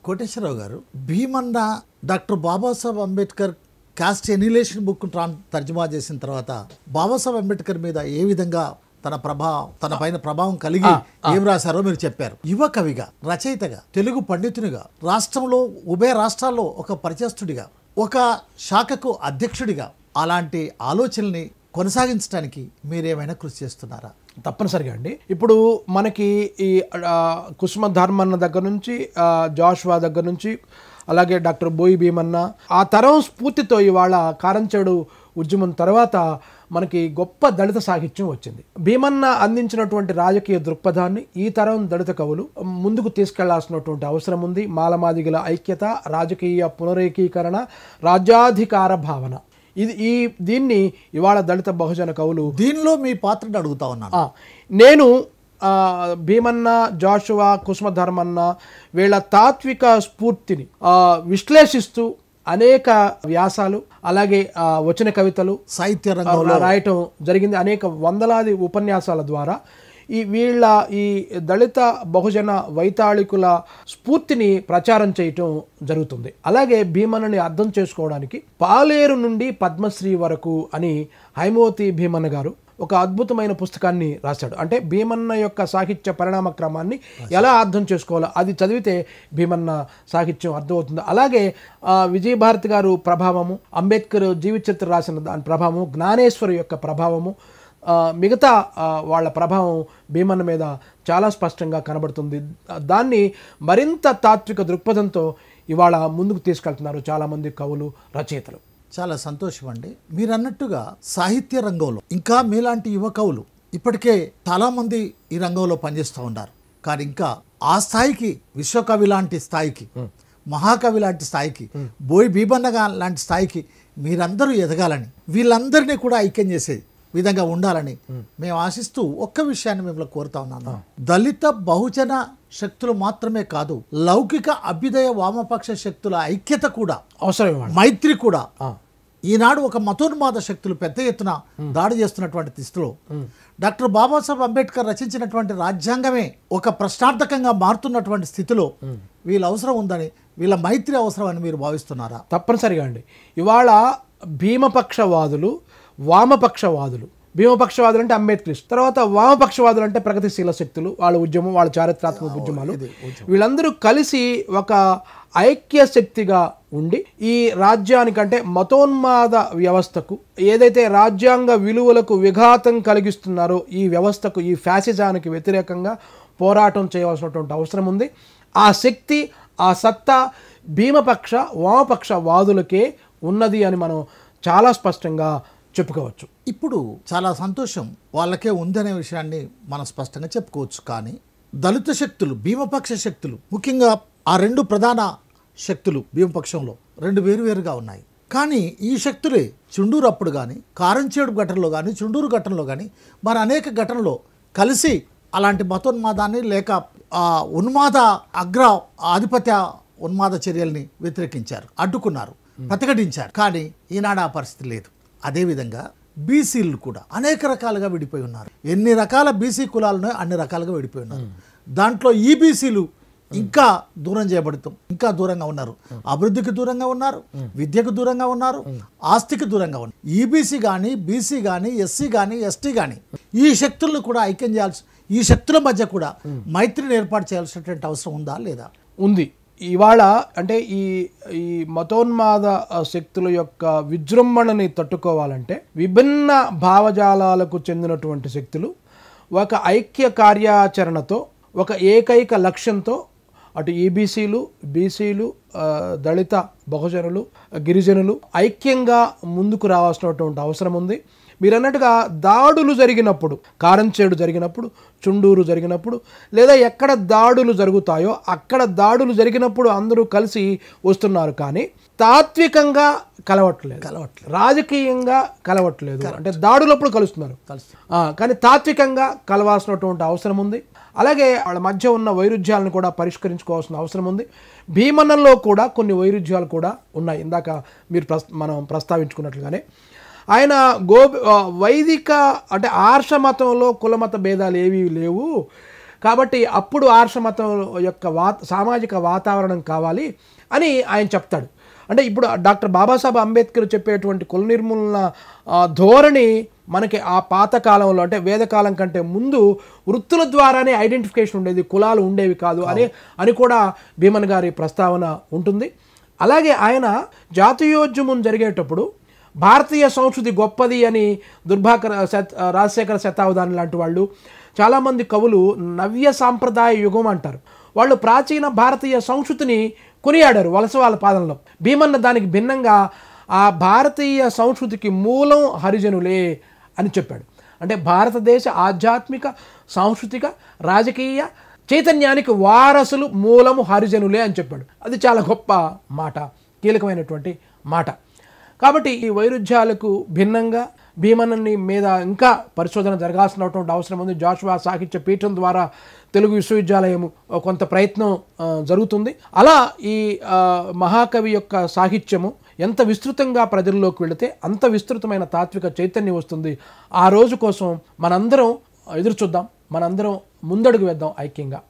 కోటేశ్వరరావు గారు, Bhimanna doctor Babasaheb Ambedkar caste annihilation book తర్జుమా చేసిన తర్వాత బాబాసాహెబ్ అంబేద్కర్ మీద ఏ విధంగా తన పైన ప్రభావం కలిగి ఏం రాశారో మీరు చెప్పారు. యువ కవిగా, రచయితగా, తెలుగు పండితునిగా, రాష్ట్రంలో ఉభయ రాష్ట్రాల్లో ఒక పరిచయస్తుడిగా, ఒక శాఖకు అధ్యక్షుడిగా అలాంటి ఆలోచనల్ని కొనసాగించడానికి మీరేమైనా కృషి చేస్తున్నారా? తప్పనిసరిగా అండి. ఇప్పుడు మనకి ఈ కుసుమ ధర్మన్న దగ్గర నుంచి, జాషువా దగ్గర నుంచి, అలాగే డాక్టర్ బోయి భీమన్న, ఆ తరం స్ఫూర్తితో ఇవాళ కారంచేడు ఉద్యమం తర్వాత మనకి గొప్ప దళిత సాహిత్యం వచ్చింది. భీమన్న అందించినటువంటి రాజకీయ దృక్పథాన్ని ఈ తరం దళిత కవులు ముందుకు తీసుకెళ్లాల్సినటువంటి అవసరం ఉంది. మాలమాదిగల ఐక్యత, రాజకీయ పునరేకీకరణ, రాజ్యాధికార భావన, దీన్ని ఇవాళ దళిత బహుజన కవులు, దీనిలో మీ పాత్రను అడుగుతా ఉన్నాను. నేను భీమన్న, జాషువా, కుసుమ ధర్మన్న వీళ్ళ తాత్విక స్ఫూర్తిని విశ్లేషిస్తూ అనేక వ్యాసాలు, అలాగే వచన కవితలు, సాహిత్య రంగంలో రాయటం జరిగింది. అనేక వందలాది ఉపన్యాసాల ద్వారా ఈ దళిత బహుజన వైతాళికుల స్ఫూర్తిని ప్రచారం చేయటం జరుగుతుంది. అలాగే భీమన్నని అర్థం చేసుకోవడానికి పాలేరు నుండి పద్మశ్రీ వరకు అని హైమవతి భీమన్న గారు ఒక అద్భుతమైన పుస్తకాన్ని రాశాడు. అంటే భీమన్న యొక్క సాహిత్య పరిణామ క్రమాన్ని ఎలా అర్థం చేసుకోవాలో అది చదివితే భీమన్న సాహిత్యం అర్థమవుతుంది. అలాగే విజయభారతి గారు ప్రభావము, అంబేద్కర్ జీవిత చరిత్ర రాసిన దాని ప్రభావము, జ్ఞానేశ్వరి యొక్క ప్రభావము, మిగతా వాళ్ళ ప్రభావం భీమన్న మీద చాలా స్పష్టంగా కనబడుతుంది. దాన్ని మరింత తాత్విక దృక్పథంతో ఇవాళ ముందుకు తీసుకెళ్తున్నారు చాలామంది కవులు, రచయితలు. చాలా సంతోషం అండి. మీరు అన్నట్టుగా సాహిత్య రంగంలో ఇంకా మీలాంటి యువ కవులు ఇప్పటికే చాలామంది ఈ రంగంలో పనిచేస్తూ ఉన్నారు. కానీ ఇంకా ఆ స్థాయికి, విశ్వకవి లాంటి స్థాయికి, మహాకవి లాంటి స్థాయికి, బోయి భీమన్న లాంటి స్థాయికి మీరందరూ ఎదగాలని, వీళ్ళందరినీ కూడా ఐక్యం చేసే విధంగా ఉండాలని మేము ఆశిస్తూ ఒక్క విషయాన్ని మిమ్మల్ని కోరుతా ఉన్నాను. దళిత బహుజన శక్తులు మాత్రమే కాదు, లౌకిక అభ్యుదయ వామపక్ష శక్తుల ఐక్యత కూడా అవసరం, మైత్రి కూడా. ఈనాడు ఒక మతోన్మాద శక్తులు పెద్ద ఎత్తున దాడి చేస్తున్నటువంటి స్థితిలో డాక్టర్ బాబాసాహెబ్ అంబేద్కర్ రచించినటువంటి రాజ్యాంగమే ఒక ప్రశ్నార్థకంగా మారుతున్నటువంటి స్థితిలో వీళ్ళ అవసరం ఉందని, వీళ్ళ మైత్రి అవసరం అని మీరు భావిస్తున్నారా? తప్పనిసరిగా అండి. ఇవాళ భీమపక్షవాదులు, వామపక్షవాదులు, భీమపక్షవాదులు అంటే అంబేద్కరిస్ట్, తర్వాత వామపక్షవాదులు అంటే ప్రగతిశీల శక్తులు, వాళ్ళ ఉద్యమం, వాళ్ళ చారిత్రాత్మక ఉద్యమాలు, వీళ్ళందరూ కలిసి ఒక ఐక్య శక్తిగా ఉండి ఈ రాజ్యానికంటే మతోన్మాద వ్యవస్థకు, ఏదైతే రాజ్యాంగ విలువలకు విఘాతం కలిగిస్తున్నారో ఈ వ్యవస్థకు, ఈ ఫ్యాసిజానికి వ్యతిరేకంగా పోరాటం చేయవలసినటువంటి అవసరం ఉంది. ఆ శక్తి, ఆ సత్తా భీమపక్ష వామపక్ష వాదులకే ఉన్నది అని మనం చాలా స్పష్టంగా చెప్పుకోవచ్చు. ఇప్పుడు చాలా సంతోషం వాళ్ళకే ఉందనే విషయాన్ని మనం స్పష్టంగా చెప్పుకోవచ్చు. కానీ దళిత శక్తులు, భీమపక్ష శక్తులు, ముఖ్యంగా ఆ రెండు ప్రధాన శక్తులు భీమపక్షంలో రెండు వేరువేరుగా ఉన్నాయి. కానీ ఈ శక్తులే చుండూరు అప్పుడు కానీ, కారంచేడు ఘటనలో కానీ, చుండూరు ఘటనలో కానీ, మరి అనేక ఘటనలో కలిసి అలాంటి మతోన్మాదాన్ని లేక ఉన్మాద ఆధిపత్య ఉన్మాద చర్యల్ని వ్యతిరేకించారు, అడ్డుకున్నారు, ప్రతిఘటించారు. కానీ ఈనాడు ఆ పరిస్థితి లేదు. అదేవిధంగా బీసీలు కూడా అనేక రకాలుగా విడిపోయి ఉన్నారు. ఎన్ని రకాల బీసీ కులాలను అన్ని రకాలుగా విడిపోయి ఉన్నారు. దాంట్లో ఈ బీసీలు ఇంకా దూరం చేయబడుతాం, ఇంకా దూరంగా ఉన్నారు. అభివృద్ధికి దూరంగా ఉన్నారు, విద్యకు దూరంగా ఉన్నారు, ఆస్తికి దూరంగా ఉన్నారు. ఈబీసీ కానీ, బీసీ కానీ, ఎస్సీ కానీ, ఎస్టీ కానీ ఈ శక్తులను కూడా ఐక్యం చేయాల్సి, ఈ శక్తుల మధ్య కూడా మైత్రిని ఏర్పాటు చేయాల్సినటువంటి అవసరం ఉందా లేదా? ఉంది. ఇవాళ అంటే ఈ మతోన్మాద శక్తుల యొక్క విజృంభణని తట్టుకోవాలంటే విభిన్న భావజాలాలకు చెందినటువంటి శక్తులు ఒక ఐక్య కార్యాచరణతో, ఒక ఏకైక లక్ష్యంతో, అటు ఈబీసీలు, బీసీలు, దళిత బహుజనులు, గిరిజనులు ఐక్యంగా ముందుకు రావాల్సినటువంటి అవసరం ఉంది. మీరు అన్నట్టుగా దాడులు జరిగినప్పుడు, కారంచేడు జరిగినప్పుడు, చుండూరు జరిగినప్పుడు, లేదా ఎక్కడ దాడులు జరుగుతాయో అక్కడ దాడులు జరిగినప్పుడు అందరూ కలిసి వస్తున్నారు. కానీ తాత్వికంగా కలవట్లేదు, రాజకీయంగా కలవట్లేదు. అంటే దాడులప్పుడు కలుస్తున్నారు, కానీ తాత్వికంగా కలవాల్సినటువంటి అవసరం ఉంది. అలాగే వాళ్ళ మధ్య ఉన్న వైరుధ్యాలను కూడా పరిష్కరించుకోవాల్సిన అవసరం ఉంది. భీమన్నలో కూడా కొన్ని వైరుధ్యాలు కూడా ఉన్నాయి. ఇందాక మనం ప్రస్తావించుకున్నట్లుగానే ఆయన వైదిక అంటే ఆర్ష మతంలో కులమత భేదాలు ఏవీ లేవు, కాబట్టి అప్పుడు ఆర్ష మతం యొక్క సామాజిక వాతావరణం కావాలి అని ఆయన చెప్తాడు. అంటే ఇప్పుడు డాక్టర్ బాబాసాహెబ్ అంబేద్కర్ చెప్పేటువంటి కుల నిర్మూలన ధోరణి మనకి ఆ పాత కాలంలో అంటే వేదకాలం కంటే ముందు వృత్తుల ద్వారానే ఐడెంటిఫికేషన్ ఉండేది, కులాలు ఉండేవి కాదు అని కూడా భీమన్ గారి ప్రస్తావన ఉంటుంది. అలాగే ఆయన జాతీయోద్యమం జరిగేటప్పుడు భారతీయ సంస్కృతి గొప్పది అని దుర్భాకర్ రాజశేఖర శతావధాని లాంటి వాళ్ళు, చాలామంది కవులు నవ్య సాంప్రదాయ యుగం అంటారు. వాళ్ళు ప్రాచీన భారతీయ సంస్కృతిని కొనియాడారు వలస వాళ్ళ పాదంలో. భీమన్న దానికి భిన్నంగా ఆ భారతీయ సంస్కృతికి మూలం హరిజనులే అని చెప్పాడు. అంటే భారతదేశ ఆధ్యాత్మిక, సాంస్కృతిక, రాజకీయ చైతన్యానికి వారసులు మూలము హరిజనులే అని చెప్పాడు. అది చాలా గొప్ప మాట, కీలకమైనటువంటి మాట. కాబట్టి ఈ వైరుధ్యాలకు భిన్నంగా భీమన్ని మీద ఇంకా పరిశోధన జరగాల్సినటువంటి అవసరం ఉంది. జాషువా సాహిత్య పీఠం ద్వారా తెలుగు విశ్వవిద్యాలయం కొంత ప్రయత్నం జరుగుతుంది. అలా ఈ మహాకవి యొక్క సాహిత్యము ఎంత విస్తృతంగా ప్రజల్లోకి వెళితే అంత విస్తృతమైన తాత్విక చైతన్యం వస్తుంది. ఆ రోజు కోసం మనందరం ఎదురు చూద్దాం, మనందరం ముందడుగు వేద్దాం ఐక్యంగా.